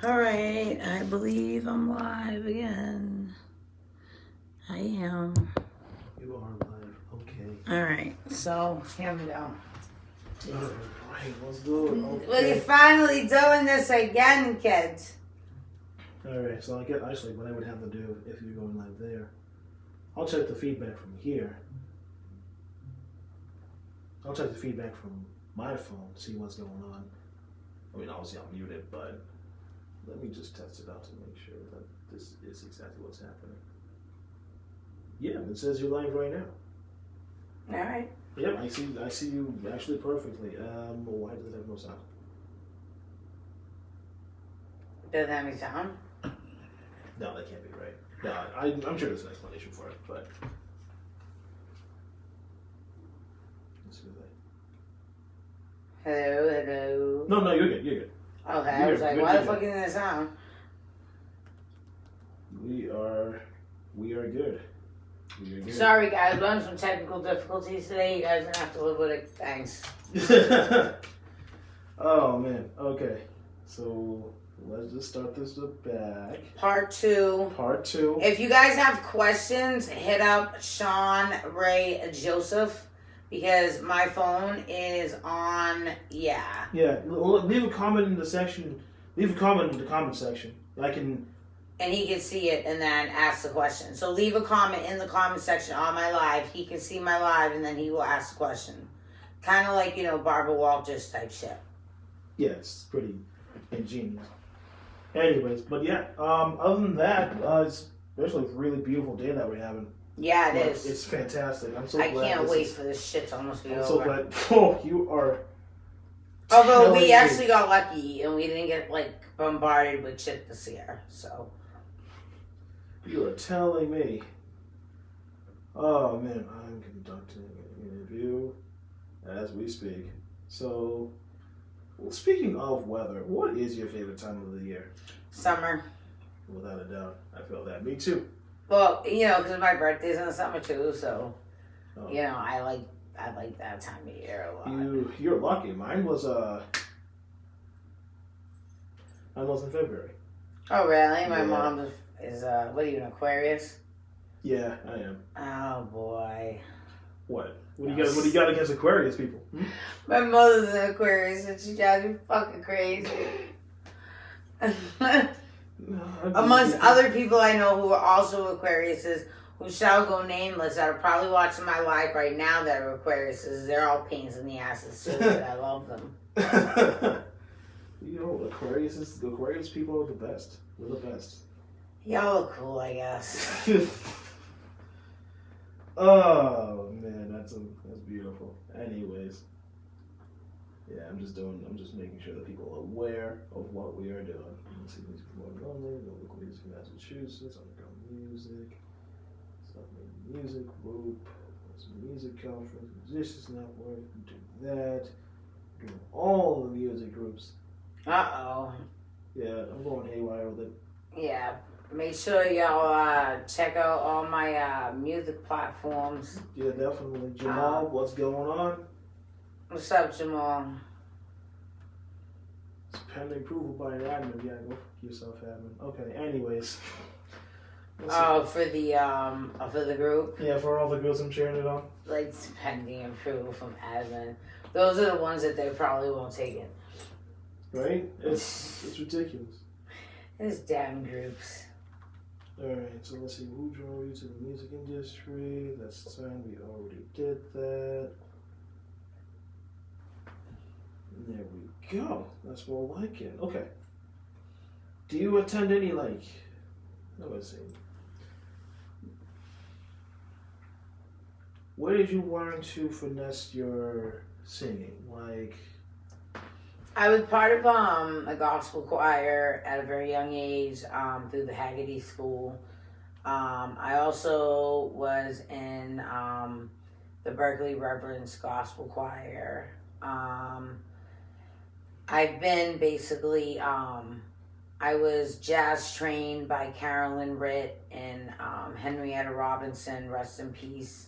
Alright, I believe I'm live again. I am. You are live, okay. Alright, so here we go. Alright, let's do it. Okay. We're finally doing this again, kids. Alright, so I get actually what I would have to do if you're going live there. I'll check the feedback from here. I'll check the feedback from my phone, see what's going on. I mean, obviously I'll mute it, but let me just test it out to make sure that this is exactly what's happening. Yeah, it says you're live right now. Alright. Yep, I see you actually perfectly. Why does it have no sound? Doesn't have any sound? No, that can't be right. No, I'm sure there's an explanation for it, but let's see that. Hello. No, you're good. You're good. Okay, I was like, why the fuck isn't it sound? We are good. We are good. Sorry guys, we're having some technical difficulties today. You guys don't have to live with it. Thanks. Oh man. Okay. So let's just start this back. Part 2. Part 2. If you guys have questions, hit up Sean Ray Joseph because my phone is on. Yeah. Yeah. Leave a comment in the section. Leave a comment in the comment section. I can. And he can see it and then ask the question. So leave a comment in the comment section on my live. He can see my live and then he will ask the question. Kind of like, Barbara Walters type shit. Yeah, it's pretty ingenious. Anyways, but yeah, other than that, it's actually a really beautiful day that we're having. Yeah, it is. It's fantastic. I'm so I glad. can't wait for this shit to almost be over. I'm so glad. Oh, you are. Although we actually got lucky and we didn't get, bombarded with shit this year, so. You are telling me. Oh, man, I'm conducting an interview as we speak. So, well, speaking of weather, what is your favorite time of the year? Summer. Without a doubt. I feel that. Me too. Well, because my birthday's in the summer too, so, Oh. I like that time of year a lot. You're lucky. Mine was in February. Oh, really? My Yeah. mom is, what are you, an Aquarius? Yeah, I am. Oh, boy. What? What do you got against Aquarius people? Hmm? My mother's an Aquarius and she drives me fucking crazy. Amongst other people I know who are also Aquariuses, who shall go nameless, that are probably watching my live right now that are Aquariuses. They're all pains in the asses, so I love them. Aquarius people are the best. We're the best. Y'all look cool, I guess. Oh man, that's beautiful. Anyways, yeah, I'm just making sure that people are aware of what we are doing. Let's see, music more lonely, the local music in Massachusetts, underground music, Southern Music Group, Music Conference, Musicians Network, do that, do all the music groups. Uh-oh. Yeah, I'm going haywire with it. Yeah, make sure y'all check out all my music platforms. Yeah, definitely. Jamal, what's going on? What's up, Jamal? It's pending approval by an admin. Yeah, go fuck yourself, admin. Okay, anyways. Oh, for the group? Yeah, for all the girls I'm cheering it on. Like, pending approval from admin. Those are the ones that they probably won't take it. Right? It's ridiculous. Those damn groups. Alright, so let's see. Who drove you to the music industry? That's the time we already did that. And there we go. That's more like it. Okay. Do you attend any, let's see. Where did you learn to finesse your singing? I was part of a gospel choir at a very young age through the Haggerty School. I also was in the Berkeley Reverend's Gospel Choir. I've been basically, I was jazz trained by Carolyn Ritt and Henrietta Robinson, rest in peace.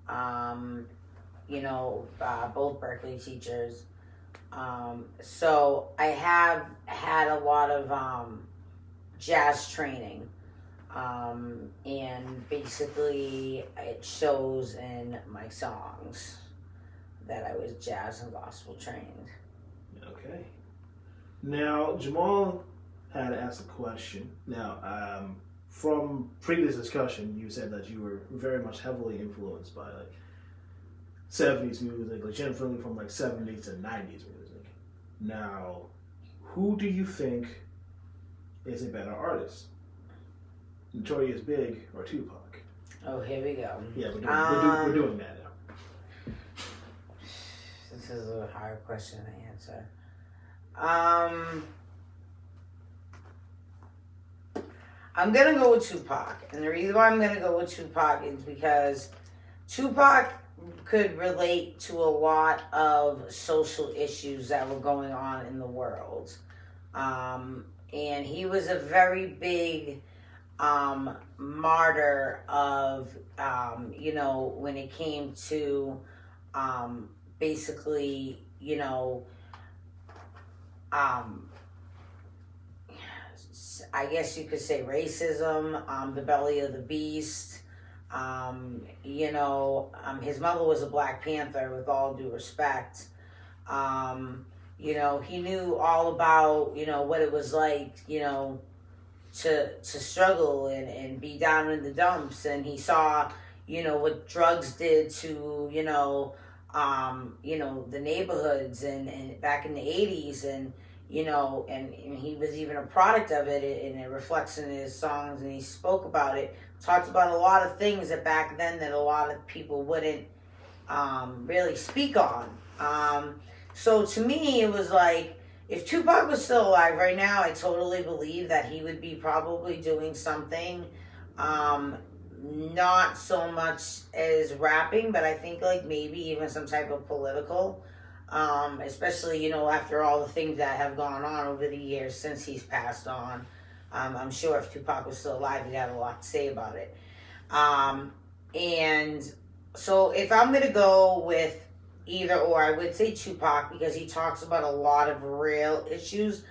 Both Berkeley teachers. So I have had a lot of jazz training. And basically, it shows in my songs that I was jazz and gospel trained. Okay. Now, Jamal had asked a question. Now, from previous discussion, you said that you were very much heavily influenced by like 70s music, like generally from like 70s to 90s music. Now, who do you think is a better artist? Notorious Big or Tupac? Oh, here we go. Yeah, we're doing that now. This is a hard question to answer. I'm gonna go with Tupac, and the reason why I'm gonna go with Tupac is because Tupac could relate to a lot of social issues that were going on in the world, and he was a very big martyr of when it came to basically I guess you could say racism, the belly of the beast. His mother was a Black Panther, with all due respect. He knew all about, what it was like, to struggle and be down in the dumps. And he saw, what drugs did to, the neighborhoods and back in the 80s. And he was even a product of it, and it reflects in his songs, and he spoke about it, talked about a lot of things that back then that a lot of people wouldn't really speak on. So to me, it was like, if Tupac was still alive right now, I totally believe that he would be probably doing something, not so much as rapping, but I think like maybe even some type of political. Especially, after all the things that have gone on over the years since he's passed on. I'm sure if Tupac was still alive, he'd have a lot to say about it. And so if I'm going to go with either or, I would say Tupac, because he talks about a lot of real issues.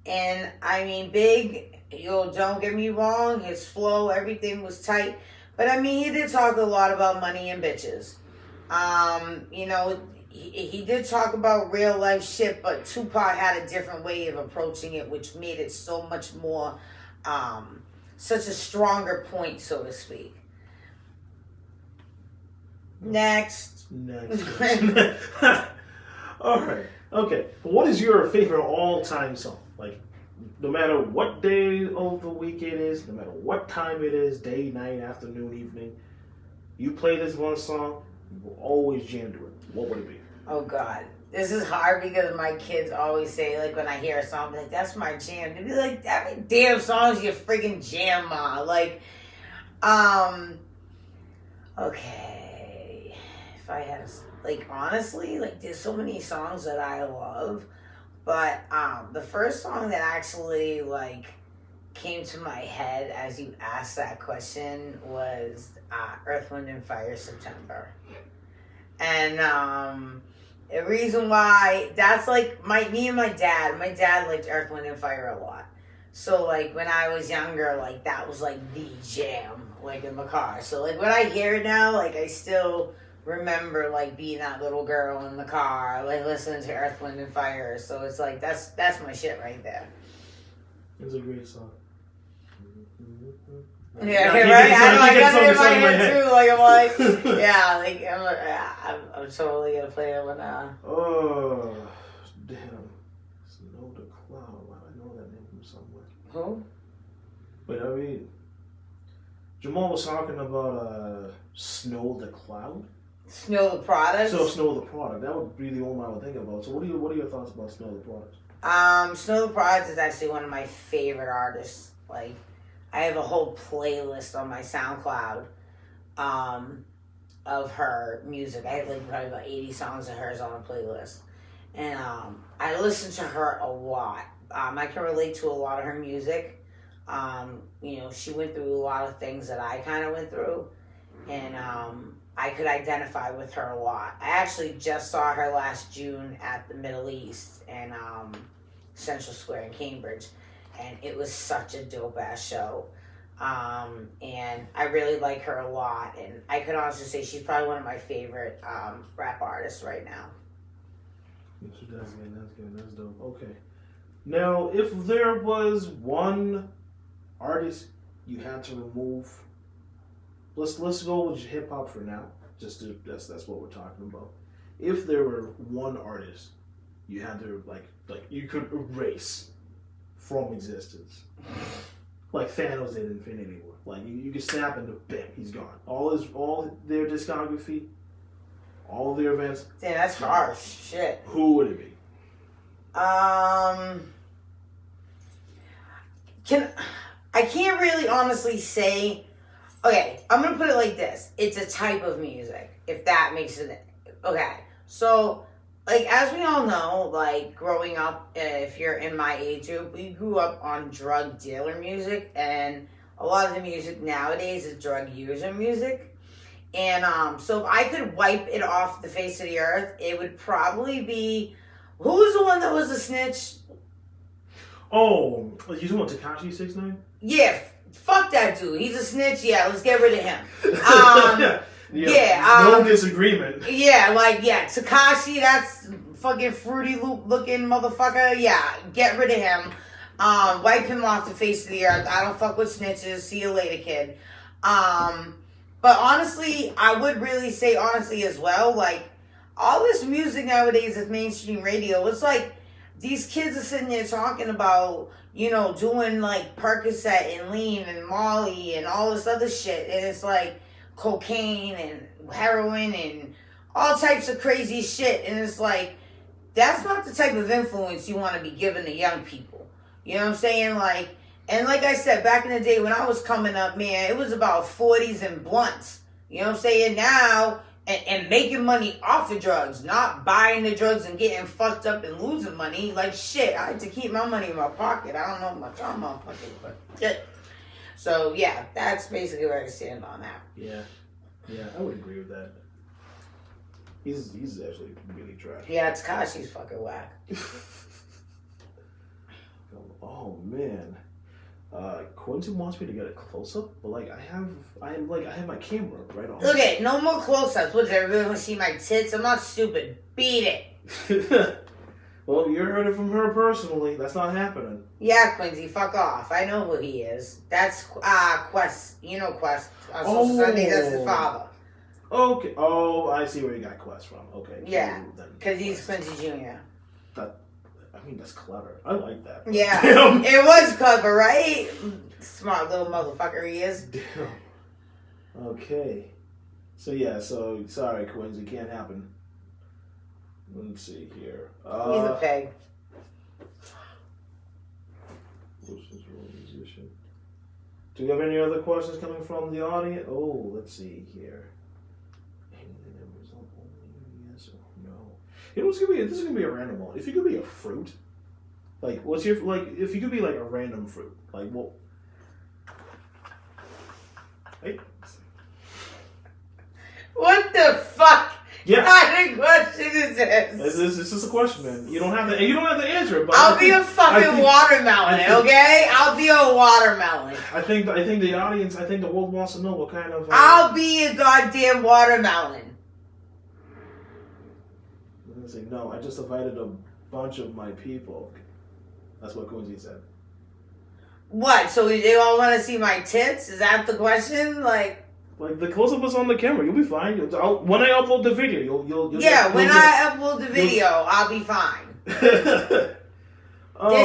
And I mean, Big, don't get me wrong, his flow, everything was tight. But I mean, he did talk a lot about money and bitches. He did talk about real life shit, but Tupac had a different way of approaching it, which made it so much more, such a stronger point, so to speak. Next. All right. Okay. What is your favorite all-time song? Like, no matter what day of the week it is, no matter what time it is, day, night, afternoon, evening, you play this one song, you will always jam to it. What would it be? Oh, God. This is hard because my kids always say, like, when I hear a song, like, that's my jam. They'd be like, that many damn songs you freaking jam, Ma. Like, okay. If I had, like, honestly, like, there's so many songs that I love. But the first song that actually, like, came to my head as you asked that question was Earth, Wind, and Fire, September. And the reason why, that's like me and my dad liked Earth, Wind, and Fire a lot. So like when I was younger, like that was like the jam, like in the car. So like when I hear it now, like I still remember like being that little girl in the car, like listening to Earth, Wind, and Fire. So it's like, that's my shit right there. It's a great song. Yeah, right. I got it in my head too. Like I'm like, yeah, like I'm totally gonna play it when. Oh, damn! Snow the Cloud. Wow, I know that name from somewhere. Who? But I mean, Jamal was talking about Snow the Cloud. Snow the Product. So Snow the Product. That would be the only one I would think about. So what are your thoughts about Snow the Product? Snow the Product is actually one of my favorite artists. Like, I have a whole playlist on my SoundCloud of her music. I have like probably about 80 songs of hers on a playlist. And I listen to her a lot. I can relate to a lot of her music. She went through a lot of things that I kind of went through. And I could identify with her a lot. I actually just saw her last June at the Middle East in Central Square in Cambridge, and it was such a dope ass show. And I really like her a lot, and I could honestly say she's probably one of my favorite rap artists right now. That's good. That's dope. Okay. Now, if there was one artist you had to remove, let's go with hip hop for now. That's what we're talking about. If there were one artist you had to like you could erase from existence, like Thanos did in Infinity War, like you could snap into bam, he's gone. All their discography, all their events. Damn, that's harsh. Shit. Who would it be? I can't really honestly say. Okay, I'm gonna put it like this. It's a type of music, if that makes it. Okay, so like as we all know, like growing up, if you're in my age group, we grew up on drug dealer music, and a lot of the music nowadays is drug user music. And so if I could wipe it off the face of the earth, it would probably be, who was the one that was a snitch? Oh, you talking about Tekashi 6ix9ine? Yeah, fuck that dude. He's a snitch. Yeah, let's get rid of him. No disagreement. Yeah, Tekashi, that's fucking Fruity Loop looking motherfucker. Yeah, get rid of him. Wipe him off the face of the earth. I don't fuck with snitches. See you later, kid. But honestly, I would really say honestly as well, like, all this music nowadays is mainstream radio. It's like, these kids are sitting there talking about, doing like Percocet and lean and Molly and all this other shit. And it's like cocaine and heroin and all types of crazy shit. And it's like, that's not the type of influence you want to be giving to young people. You know what I'm saying? Like, and like I said, back in the day when I was coming up, man, it was about 40s and blunts. You know what I'm saying? Now, and making money off the drugs, not buying the drugs and getting fucked up and losing money. Like, shit, I had to keep my money in my pocket. I don't know much on my pocket, but shit. So, yeah, that's basically where I stand on that. Yeah, I would agree with that. He's actually really trash. Yeah, Takashi's fucking whack. Oh, man. Quincy wants me to get a close up, but like I have my camera right on. Okay, no more close ups. What, does everybody want to see my tits? I'm not stupid. Beat it. Well, you heard it from her personally. That's not happening. Yeah, Quincy, fuck off. I know who he is. That's Quest. You know Quest. On Social Sunday, that's his father. Okay. Oh, I see where you got Quest from. Okay. Yeah, because he's Quincy Jr. That's clever. I like that. Yeah, it was clever, right? Smart little motherfucker he is. Damn. Okay. So sorry, Quincy, can't happen. Let's see here. He's a peg. Musician. Do we have any other questions coming from the audience? Oh, let's see here. Yes or no? You know, this is gonna be a random one. If you could be a fruit, like, if you could be like a random fruit, like what? Hey. What the fuck? Yeah. What kind of question is this? This is a question, man. You don't have to answer it. But I'll be a fucking watermelon, okay? I'll be a watermelon. I think the audience, the world wants to know what kind of. I'll be a goddamn watermelon. Let's see. No, I just invited a bunch of my people. That's what Quincy said. What? So they all want to see my tits? Is that the question? Like the close-up is on the camera. You'll be fine. When I upload the video, you'll when I upload the video, I'll be fine. This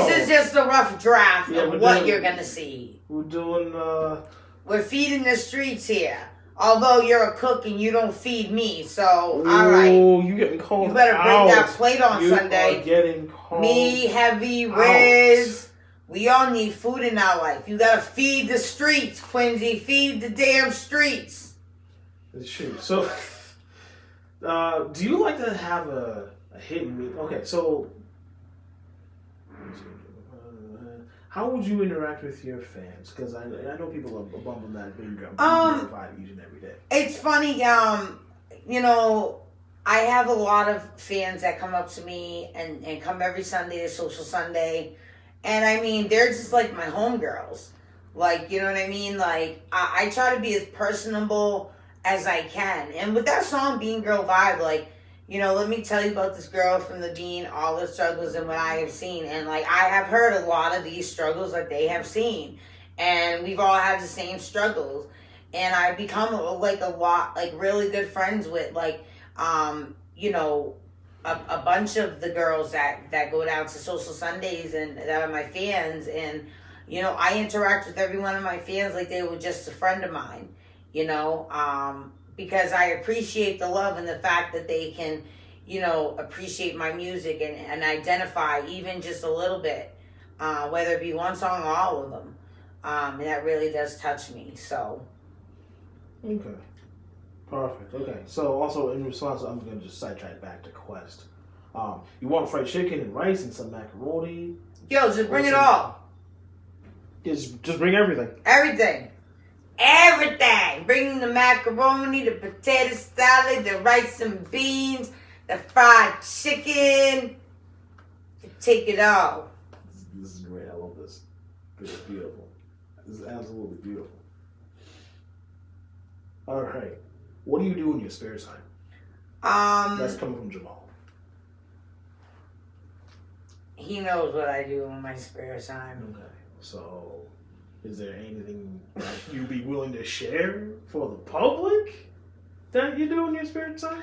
is just a rough draft of what you're gonna see. We're doing. We're feeding the streets here. Although you're a cook and you don't feed me, so all right. Oh, you getting called out. You better bring that plate on Sunday. You are getting called Me, Heavy, Riz. We all need food in our life. You gotta feed the streets, Quincy. Feed the damn streets. Shoot. So, do you like to have a hidden meat? Okay, so How would you interact with your fans? Because I know people are bumping that Being Girl vibe each and every day. It's funny, you know, I have a lot of fans that come up to me and come every Sunday to Social Sunday. And I mean, they're just like my homegirls. Like, you know what I mean? Like, I try to be as personable as I can. And with that song, Being Girl Vibe, like, you know, let me tell you about this girl from the Bean, all the struggles and what I have seen. And, like, I have heard a lot of these struggles that they have seen. And we've all had the same struggles. And I've become, really good friends with, you know, a bunch of the girls that go down to Social Sundays and that are my fans. And, you know, I interact with every one of my fans like they were just a friend of mine, you know, because I appreciate the love and the fact that they can, you know, appreciate my music and identify even just a little bit, whether it be one song or all of them. And that really does touch me, so. Okay. Perfect. Okay. So also in response, I'm going to just sidetrack back to Quest. You want fried chicken and rice and some macaroni? Yo, just bring it all. Just bring everything. Everything. Everything. Bring the macaroni, the potato salad, the rice and beans, the fried chicken. Take it all. This is great. I love this. This is beautiful. This is absolutely beautiful. All right. What do you do in your spare time? That's coming from Jamal. He knows what I do in my spare time. Okay. So, is there anything that you'd be willing to share for the public that you do in your spare time?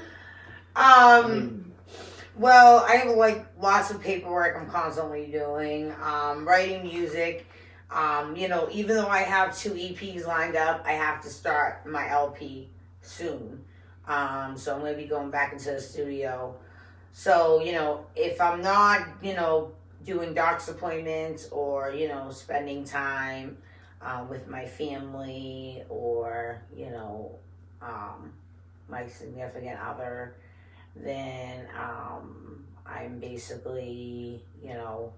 Well, I have like lots of paperwork I'm constantly doing. Writing music. You know, even though I have 2 EPs lined up, I have to start my LP soon. So I'm going to be going back into the studio. So, you know, if I'm not, you know, doing doc's appointments or, you know, spending time with my family or, you know, my significant other, then I'm basically, you know,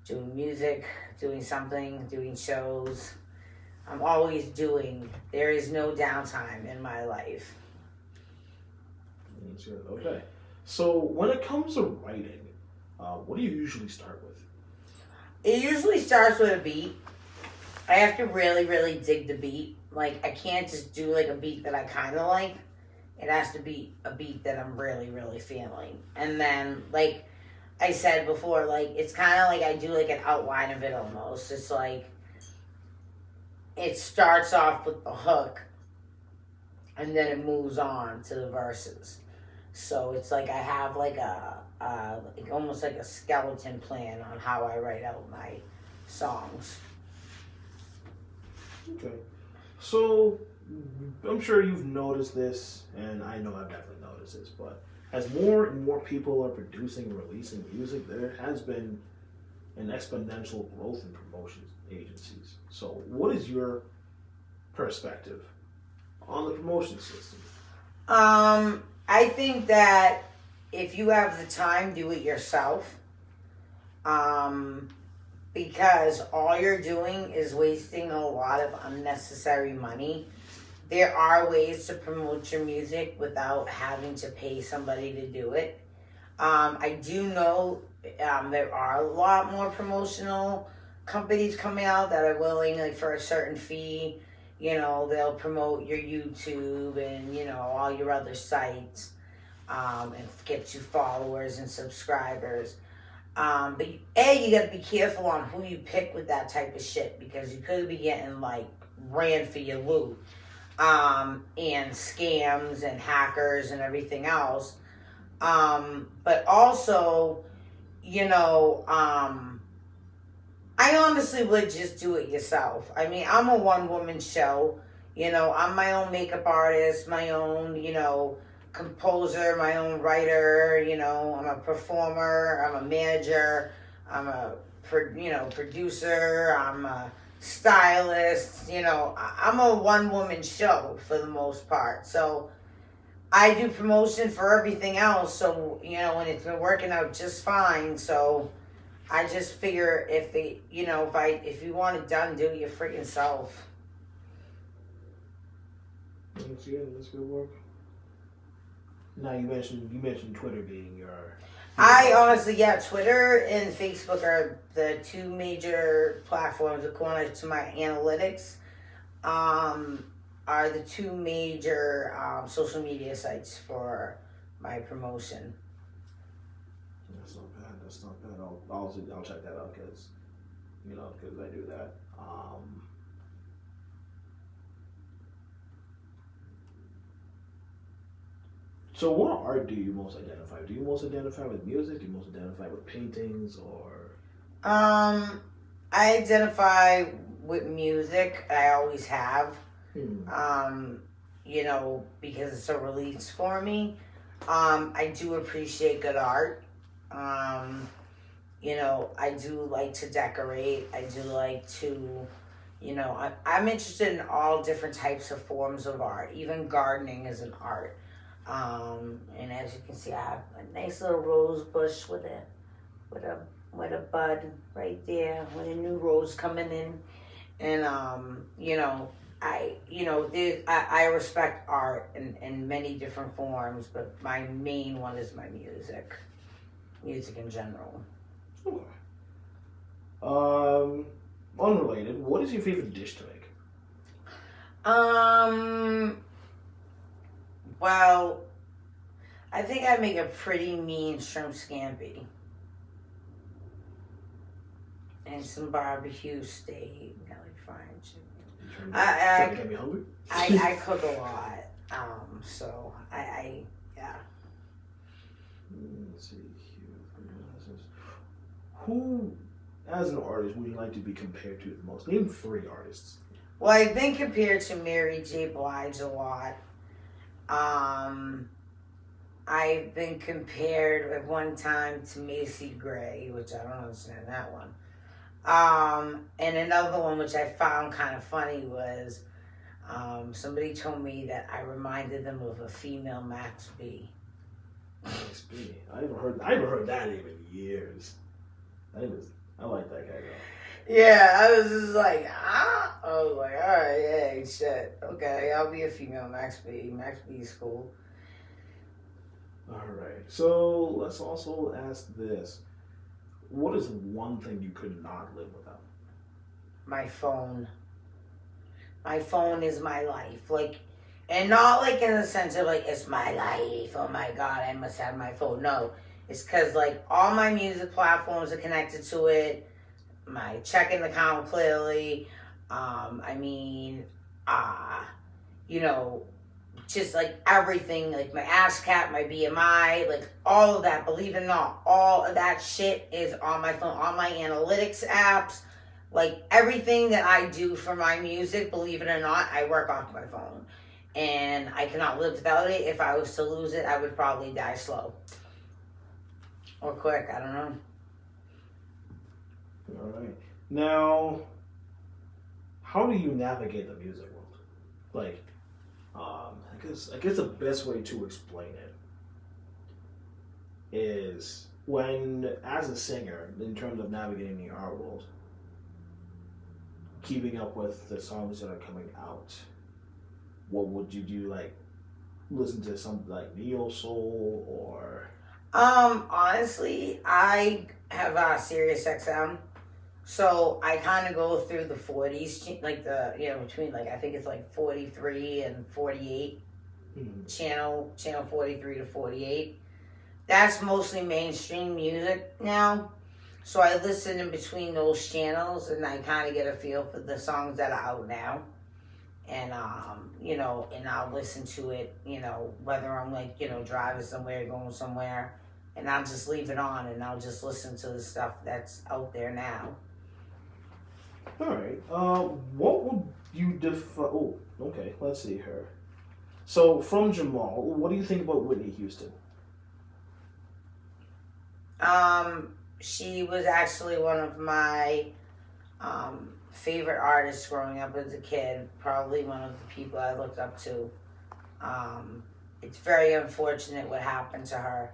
doing music, doing something, doing shows. I'm always doing. There is no downtime in my life. That's good. Okay. So when it comes to writing, what do you usually start with? It usually starts with a beat. I have to really, really dig the beat. Like, I can't just do like a beat that I kind of like. It has to be a beat that I'm really, really feeling. And then, like I said before, like, it's kind of like I do like an outline of it almost. It's like, it starts off with the hook and then it moves on to the verses. So it's like I have like almost like a skeleton plan on how I write out my songs. Okay. So I'm sure you've noticed this, and I know I've definitely noticed this, but as more and more people are producing and releasing music, there has been an exponential growth in promotion agencies. So what is your perspective on the promotion system? I think that if you have the time, do it yourself. Because all you're doing is wasting a lot of unnecessary money. There are ways to promote your music without having to pay somebody to do it. I do know there are a lot more promotional companies coming out that are willing, like, for a certain fee, you know, they'll promote your YouTube and, you know, all your other sites, and get you followers and subscribers. But you gotta be careful on who you pick with that type of shit, because you could be getting, like, ran for your loot, and scams and hackers and everything else. But also, you know, I honestly would just do it yourself. I mean, I'm a one-woman show. You know, I'm my own makeup artist, my own, you know, composer, my own writer. You know, I'm a performer, I'm a manager, I'm a, producer, I'm a stylist. You know, I'm a one-woman show for the most part. So I do promotion for everything else. So, you know, and it's been working out just fine. So I just figure if they, if you want it done, do it your freaking self. That's good. That's good work. Now you mentioned Twitter being your. I honestly, Twitter and Facebook are the two major platforms according to my analytics. Are the two major social media sites for my promotion. That's not bad. That's not bad. I'll check that out because I do that. So what art do you most identify? Do you most identify with music? Do you most identify with paintings or? I identify with music. I always have. Because it's a release for me. I do appreciate good art. I do like to decorate. I do like to, I'm interested in all different types of forms of art. Even gardening is an art. And as you can see, I have a nice little rose bush with a bud right there, with a new rose coming in, and I respect art in many different forms, but my main one is my music in general. Okay. Unrelated. What is your favorite dish to make? Well, I think I make a pretty mean shrimp scampi. And some barbecue steak. I like frying chicken. Trying to get me hungry? I cook a lot. So yeah. Let's see here. Who, as an artist, would you like to be compared to the most? Name 3 artists. Well, I've been compared to Mary J. Blige a lot. I've been compared at one time to Macy Gray, which I don't understand that one. And another one which I found kind of funny was somebody told me that I reminded them of a female Max B. Max B. I haven't heard that name in years. I like that guy though. Yeah, I was just like, I was like, all right, hey, shit, okay, I'll be a female Max B. Max B's cool. All right, so let's also ask this. What is one thing you could not live without? My phone. My phone is my life. And not in the sense of it's my life. Oh my God, I must have my phone. No, it's because all my music platforms are connected to it. My checking account clearly. Just everything, my ASCAP, my BMI, all of that, believe it or not, all of that shit is on my phone, on my analytics apps, everything that I do for my music, believe it or not, I work off my phone. And I cannot live without it. If I was to lose it, I would probably die slow. Or quick, I don't know. All right. Now, how do you navigate the music world? I guess the best way to explain it is when, as a singer, in terms of navigating the art world, keeping up with the songs that are coming out, what would you do? Listen to something like neo soul or? Honestly, I have Sirius XM. So I kind of go through the 40s, between I think it's 43 and 48, channel 43 to 48. That's mostly mainstream music now. So I listen in between those channels and I kind of get a feel for the songs that are out now. And, and I'll listen to it, whether I'm driving somewhere, going somewhere, and I'll just leave it on and I'll just listen to the stuff that's out there now. All right. What would you define? Oh, okay. Let's see her. So, from Jamal, what do you think about Whitney Houston? She was actually one of my favorite artists growing up as a kid. Probably one of the people I looked up to. It's very unfortunate what happened to her.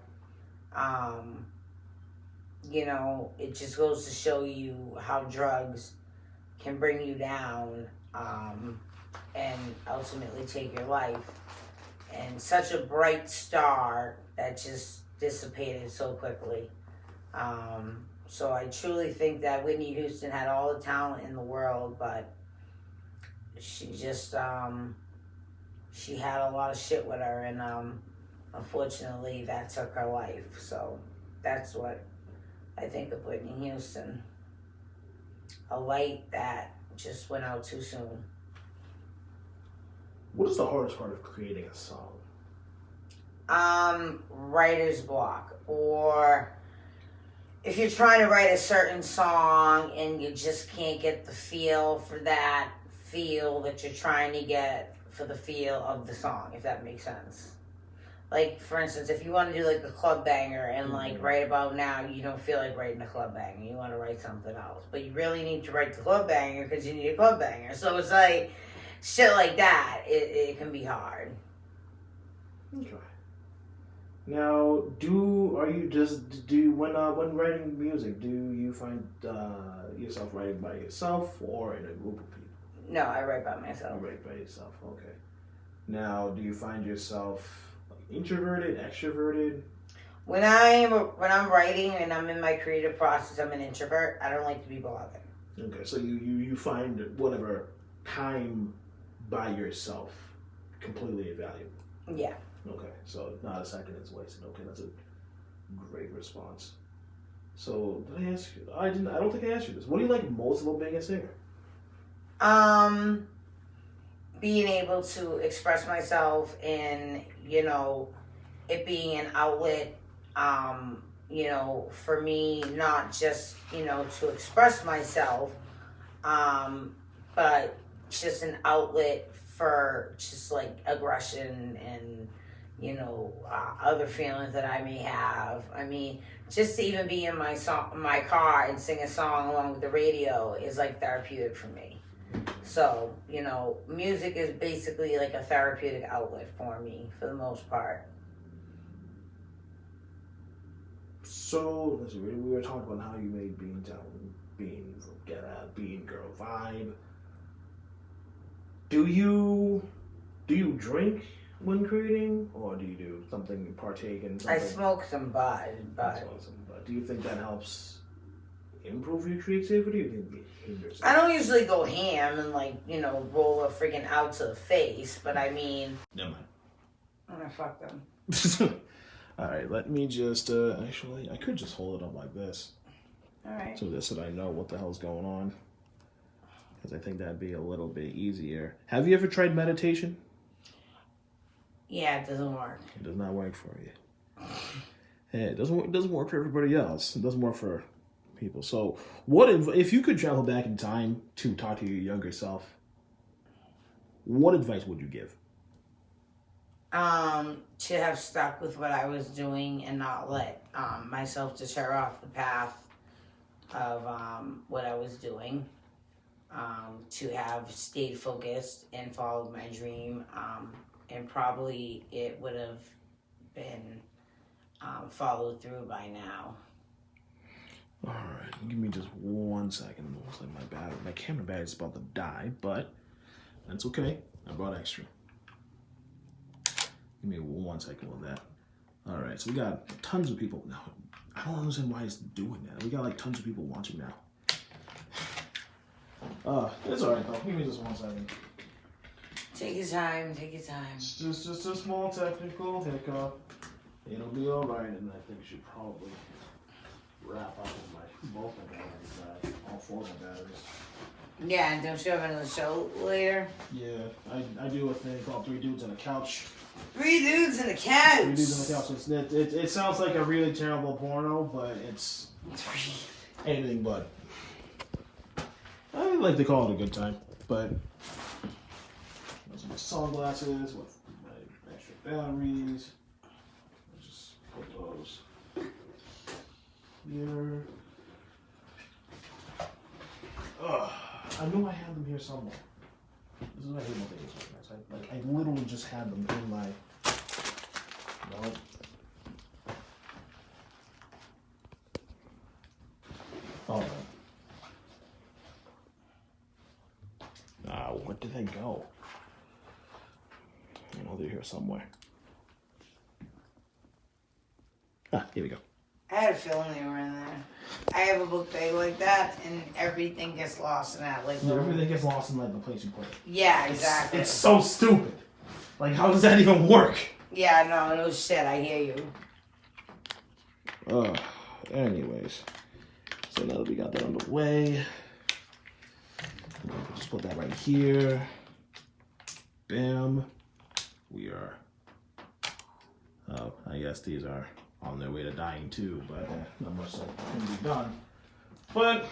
you know, it just goes to show you how drugs can bring you down, and ultimately take your life. And such a bright star that just dissipated so quickly. So I truly think that Whitney Houston had all the talent in the world, but she just she had a lot of shit with her, and unfortunately that took her life. So that's what I think of Whitney Houston. A light that just went out too soon. What is the hardest part of creating a song? Writer's block, or if you're trying to write a certain song and you just can't get the feel for that feel that you're trying to get for the feel of the song, if that makes sense. Like, for instance, if you want to do like a club banger and like right about now you don't feel like writing a club banger, you want to write something else, but you really need to write the club banger because you need a club banger. So it's like shit like that. It can be hard. Okay. Now, when writing music, do you find yourself writing by yourself or in a group of people? No, I write by myself. You write by yourself. Okay. Now, do you find yourself introverted, extroverted? When I'm writing and I'm in my creative process, I'm an introvert. I don't like to be bothered. Okay, so you find whatever time by yourself completely invaluable. Yeah. Okay, so not a second is wasted. Okay, that's a great response. So did I ask you? I don't think I asked you this. What do you like most about being a singer? Being able to express myself and, you know, it being an outlet, you know, for me, not just, you know, to express myself, but just an outlet for just like aggression and, you know, other feelings that I may have. I mean, just to even be in my car and sing a song along with the radio is like therapeutic for me. So, you know, music is basically like a therapeutic outlet for me for the most part. So, let's see, we were talking about how you made Bean Get Out, Bean Girl vibe. Do you drink when creating, or do you do something, partake in something? I smoke some bud, but do you think that helps improve your creativity, or do you think it hinders it? I don't usually go ham and like, you know, roll a friggin' out to the face, but I mean, never mind. I'm gonna fuck them. All right, let me just actually, I could just hold it up like this. All right. So that I know what the hell's going on, because I think that'd be a little bit easier. Have you ever tried meditation? Yeah, it doesn't work. It does not work for you. Hey, it doesn't work for everybody else. It doesn't work for people. So, what if you could travel back in time to talk to your younger self? What advice would you give? To have stuck with what I was doing and not let myself deter off the path of what I was doing. To have stayed focused and followed my dream. And probably it would have been followed through by now. All right, give me just 1 second. Looks like my camera battery is about to die, but that's okay. I brought extra. Give me 1 second with that. All right, so we got tons of people. No, I don't understand why it's doing that. We got like tons of people watching now. It's all right though. Give me just 1 second. Take your time. Take your time. It's just a small technical hiccup. It'll be all right, and I think we should probably wrap up with both my batteries, all 4 of my batteries. Yeah, and don't you have another show later? Yeah, I do a thing called 3 Dudes and a Couch. 3 Dudes and a Couch. 3 Dudes and a Couch. It sounds like a really terrible porno, but it's anything but. I like to call it a good time, but those are my sunglasses with my extra batteries. I'll just put those here. I know I had them here somewhere. This is what I hate about things. I literally just had them in my. No. All right. Where did they go? I know they're here somewhere. Ah, here we go. I had a feeling they were in there. I have a book bag like that, and everything gets lost in that. Like Everything gets lost in like the place you put it. Yeah, exactly. It's so stupid. Like, how does that even work? Yeah, no shit. I hear you. Anyways, so now that we got that on the way, just put that right here. Bam. We are. Oh, I guess these are on their way to dying too, but not much that can be done. But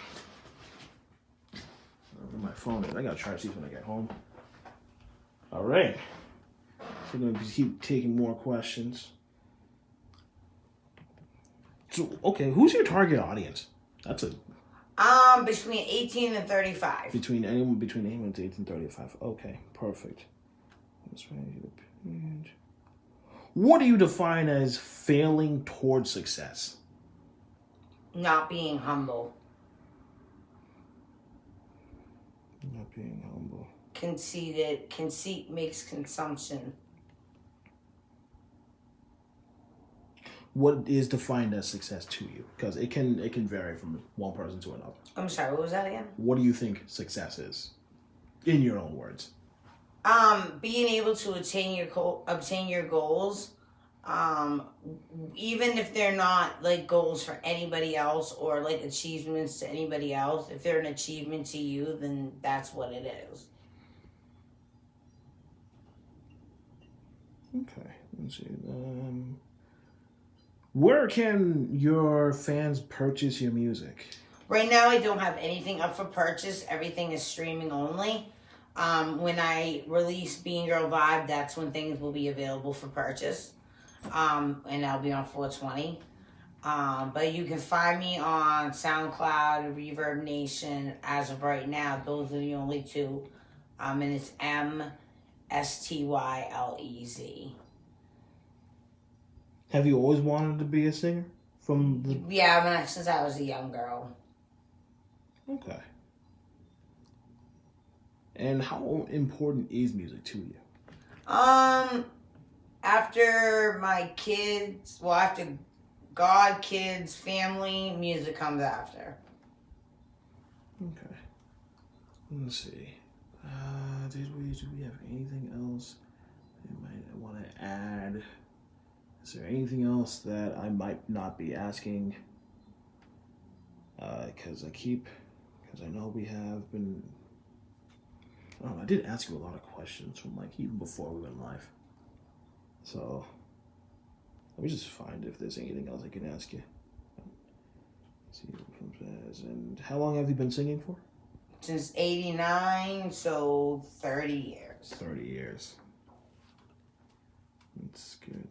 my phone is. I gotta charge these when I get home. All right. So we're gonna keep taking more questions. So, okay, who's your target audience? That's a between 18 and 35. between anyone between 18 and 35. Okay, perfect. What do you define as failing towards success? Not being humble. Not being humble. Conceited. Conceit makes consumption. What is defined as success to you? Because it can vary from one person to another. I'm sorry, what was that again? What do you think success is? In your own words. Being able to obtain your goals, even if they're not like goals for anybody else or like achievements to anybody else, if they're an achievement to you, then that's what it is. Okay, let's see. Where can your fans purchase your music? Right now, I don't have anything up for purchase. Everything is streaming only. When I release Being Girl Vibe, that's when things will be available for purchase. And I'll be on 420. But you can find me on SoundCloud, Reverb Nation. As of right now, those are the only two. And it's MStyleZ. Have you always wanted to be a singer? Yeah, since I was a young girl. Okay. And how important is music to you? After my kids, after God, kids, family, music comes after. Okay. Let's see. Do we have anything else you might want to add? Is there anything else that I might not be asking? Because I know we have been. I did ask you a lot of questions from like even before we went live. So let me just find if there's anything else I can ask you. Let's see what says. And how long have you been singing for? Since '89, so 30 years. 30 years. That's good.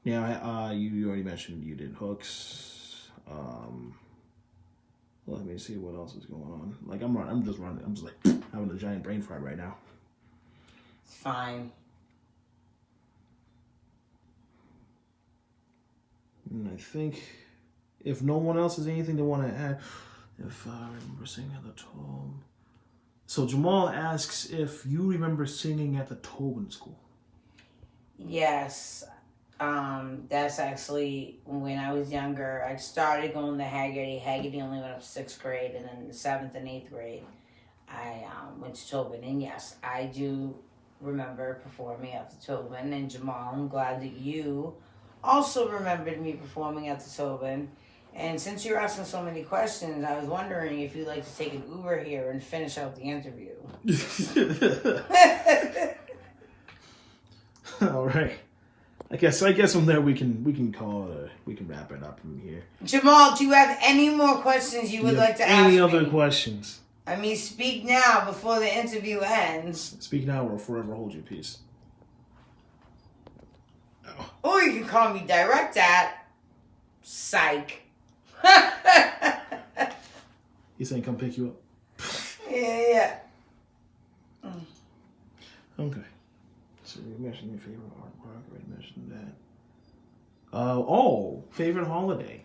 Yeah, you already mentioned you did hooks. Let me see what else is going on. Like I'm just like having a giant brain fart right now. It's fine. And I think if no one else has anything they want to add, if I remember singing at the Tobin. So Jamal asks if you remember singing at the Tobin School. Yes. That's actually when I was younger. I started going to Haggerty. Haggerty only went up 6th grade, and then in the 7th and 8th grade, I went to Tobin. And yes, I do remember performing at the Tobin. And Jamal, I'm glad that you also remembered me performing at the Tobin. And since you're asking so many questions, I was wondering if you'd like to take an Uber here and finish out the interview. All right. I guess from there we can call it. We can wrap it up from here. Jamal, do you have any more questions you would like to ask me? Any other questions? I mean, speak now before the interview ends. Speak now or forever hold your peace. Oh. Or you can call me direct at psych. He's saying come pick you up. Yeah. Okay. So you mentioned your favorite artwork. I mentioned that. Favorite holiday.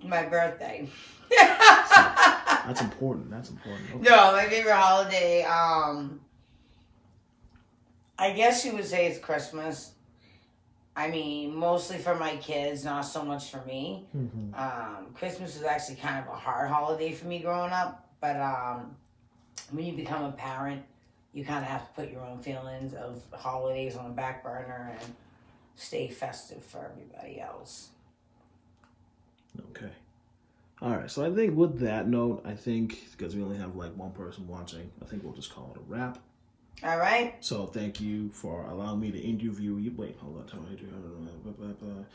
My birthday. That's important. That's important. Okay. No, my favorite holiday, I guess you would say it's Christmas. I mean, mostly for my kids, not so much for me. Mm-hmm. Christmas is actually kind of a hard holiday for me growing up. But when you become a parent, you kind of have to put your own feelings of holidays on the back burner and stay festive for everybody else. Okay. All right. So I think with that note, because we only have like one person watching, I think we'll just call it a wrap. All right. So thank you for allowing me to interview you. Wait, hold on.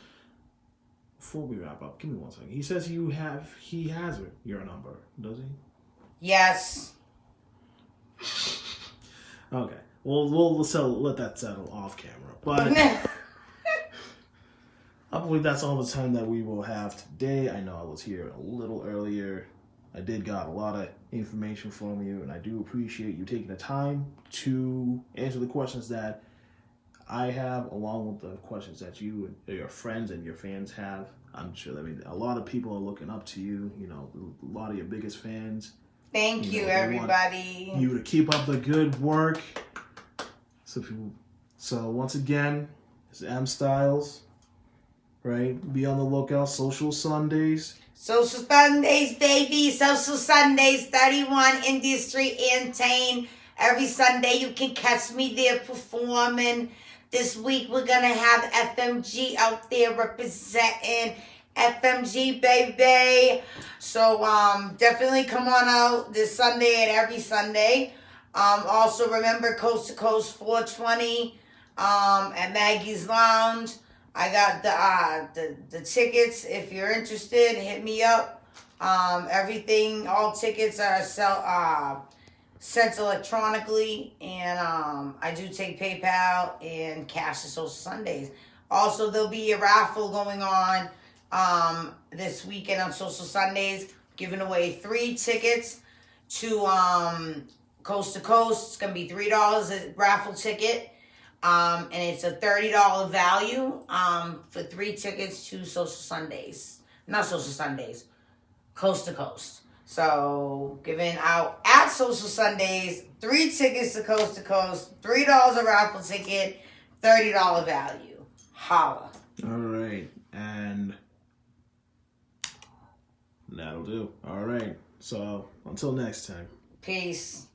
Before we wrap up, give me 1 second. He says he has your number, does he? Yes. Okay. Well, we'll let that settle off camera. But I believe that's all the time that we will have today. I know I was here a little earlier. I did got a lot of information from you, and I do appreciate you taking the time to answer the questions that I have, along with the questions that you and your friends and your fans have. I'm sure, a lot of people are looking up to you. You know, a lot of your biggest fans. Thank you, everybody. Want you to keep up the good work. So once again, it's MStyleZ. Right? Be on the lookout. Social Sundays. Social Sundays, baby. Social Sundays, 31 India Street, Antane. Every Sunday you can catch me there performing. This week we're going to have FMG out there representing. FMG, baby. So definitely come on out this Sunday and every Sunday. Also remember Coast to Coast 420 at Maggie's Lounge. I got the tickets. If you're interested, hit me up. All tickets are sent electronically, and I do take PayPal and cash to Social Sundays. Also, there'll be a raffle going on this weekend on Social Sundays, giving away 3 tickets to Coast to Coast. It's gonna be $3 a raffle ticket. And it's a $30 value for 3 tickets to Social Sundays. Not Social Sundays. Coast to Coast. So, giving out at Social Sundays, 3 tickets to Coast, $3 a raffle ticket, $30 value. Holla. All right. And that'll do. All right. So, until next time. Peace.